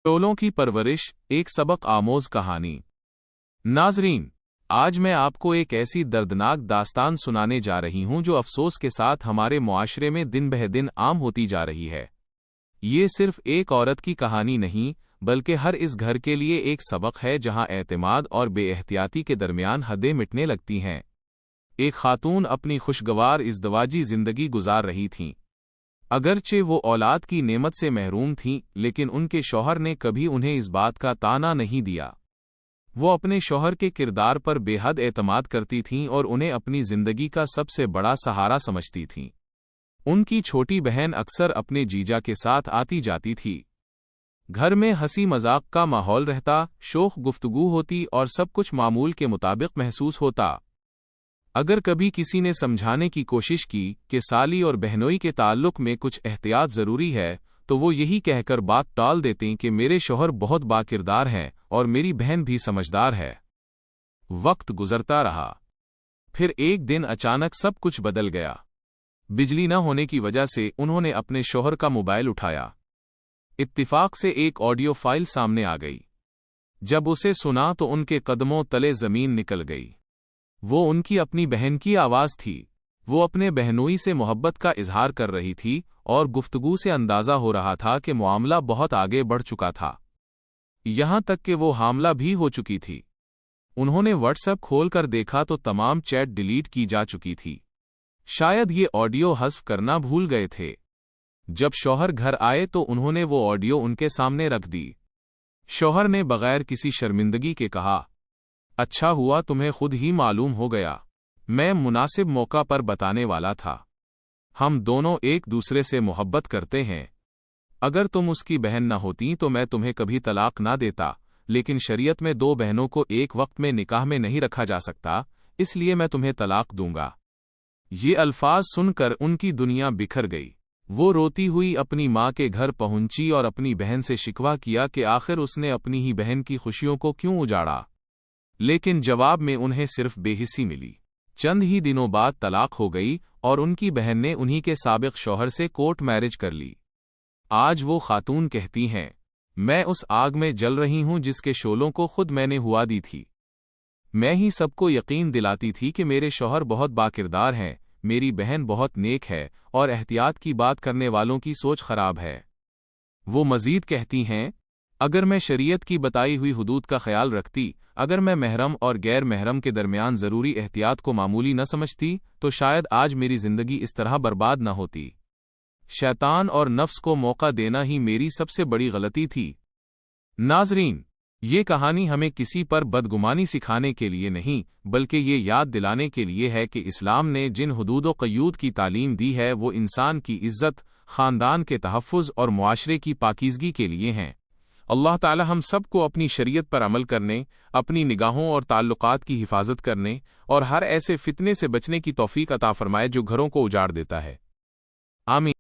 शोलों की परवरिश, एक सबक आमोज कहानी। नाजरीन, आज मैं आपको एक ऐसी दर्दनाक दास्तान सुनाने जा रही हूं जो अफसोस के साथ हमारे मुआशरे में दिन बह दिन आम होती जा रही है। ये सिर्फ एक औरत की कहानी नहीं, बल्कि हर इस घर के लिए एक सबक है जहां एतमाद और बेएहतियाती के दरमियान हदें मिटने लगती हैं। एक खातून अपनी खुशगवार इज़्दवाजी जिंदगी गुजार रही थीं। अगरचे वो औलाद की नेमत से महरूम थीं, लेकिन उनके शौहर ने कभी उन्हें इस बात का ताना नहीं दिया। वो अपने शौहर के किरदार पर बेहद एतमाद करती थीं और उन्हें अपनी जिंदगी का सबसे बड़ा सहारा समझती थीं। उनकी छोटी बहन अक्सर अपने जीजा के साथ आती जाती थी। घर में हंसी मजाक का माहौल रहता, शोख गुफ्तगू होती और सब कुछ मामूल के मुताबिक महसूस होता। अगर कभी किसी ने समझाने की कोशिश की कि साली और बहनोई के ताल्लुक में कुछ एहतियात ज़रूरी है, तो वो यही कहकर बात टाल देते कि मेरे शौहर बहुत बाकिरदार हैं और मेरी बहन भी समझदार है। वक्त गुजरता रहा। फिर एक दिन अचानक सब कुछ बदल गया। बिजली न होने की वजह से उन्होंने अपने शौहर का मोबाइल उठाया। इत्तिफाक से एक ऑडियो फाइल सामने आ गई। जब उसे सुना तो उनके कदमों तले जमीन निकल गई। वो उनकी अपनी बहन की आवाज़ थी। वो अपने बहनोई से मोहब्बत का इजहार कर रही थी और गुफ्तगू से अंदाज़ा हो रहा था कि मामला बहुत आगे बढ़ चुका था। यहाँ तक कि वो हामला भी हो चुकी थी। उन्होंने व्हाट्सएप खोलकर देखा तो तमाम चैट डिलीट की जा चुकी थी। शायद ये ऑडियो हज़्फ करना भूल गए थे। जब शौहर घर आए तो उन्होंने वो ऑडियो उनके सामने रख दी। शौहर ने बगैर किसी शर्मिंदगी के कहा, अच्छा हुआ तुम्हें खुद ही मालूम हो गया। मैं मुनासिब मौका पर बताने वाला था। हम दोनों एक दूसरे से मोहब्बत करते हैं। अगर तुम उसकी बहन न होती तो मैं तुम्हें कभी तलाक ना देता, लेकिन शरीयत में दो बहनों को एक वक्त में निकाह में नहीं रखा जा सकता, इसलिए मैं तुम्हें तलाक दूंगा। ये अल्फाज सुनकर उनकी दुनिया बिखर गई। वो रोती हुई अपनी माँ के घर पहुंची और अपनी बहन से शिकवा किया कि आखिर उसने अपनी ही बहन की खुशियों को क्यों उजाड़ा। लेकिन जवाब में उन्हें सिर्फ बेहिस्सी मिली। चंद ही दिनों बाद तलाक हो गई और उनकी बहन ने उन्हीं के साबिक शौहर से कोर्ट मैरिज कर ली। आज वो खातून कहती हैं, मैं उस आग में जल रही हूं जिसके शोलों को खुद मैंने हुआ दी थी। मैं ही सबको यकीन दिलाती थी कि मेरे शौहर बहुत बाकिरदार हैं, मेरी बहन बहुत नेक है और एहतियात की बात करने वालों की सोच खराब है। वो मजीद कहती हैं, अगर मैं शरीयत की बताई हुई हुदूद का ख्याल रखती, अगर मैं महरम और गैर महरम के दरमियान ज़रूरी एहतियात को मामूली न समझती, तो शायद आज मेरी ज़िंदगी इस तरह बर्बाद न होती। शैतान और नफ्स को मौका देना ही मेरी सबसे बड़ी गलती थी। नाजरीन, ये कहानी हमें किसी पर बदगुमानी सिखाने के लिए नहीं, बल्कि ये याद दिलाने के लिए है कि इस्लाम ने जिन हुदूद व क़यूद की तालीम दी है वो इंसान की इज़्ज़त, ख़ानदान के तहफ़्फ़ुज़ और मुआशरे की पाकीज़गी के लिए हैं। अल्लाह ताला हम सब को अपनी शरीयत पर अमल करने, अपनी निगाहों और ताल्लुकात की हिफाजत करने और हर ऐसे फितने से बचने की तौफीक अता फरमाए जो घरों को उजाड़ देता है। आमीन।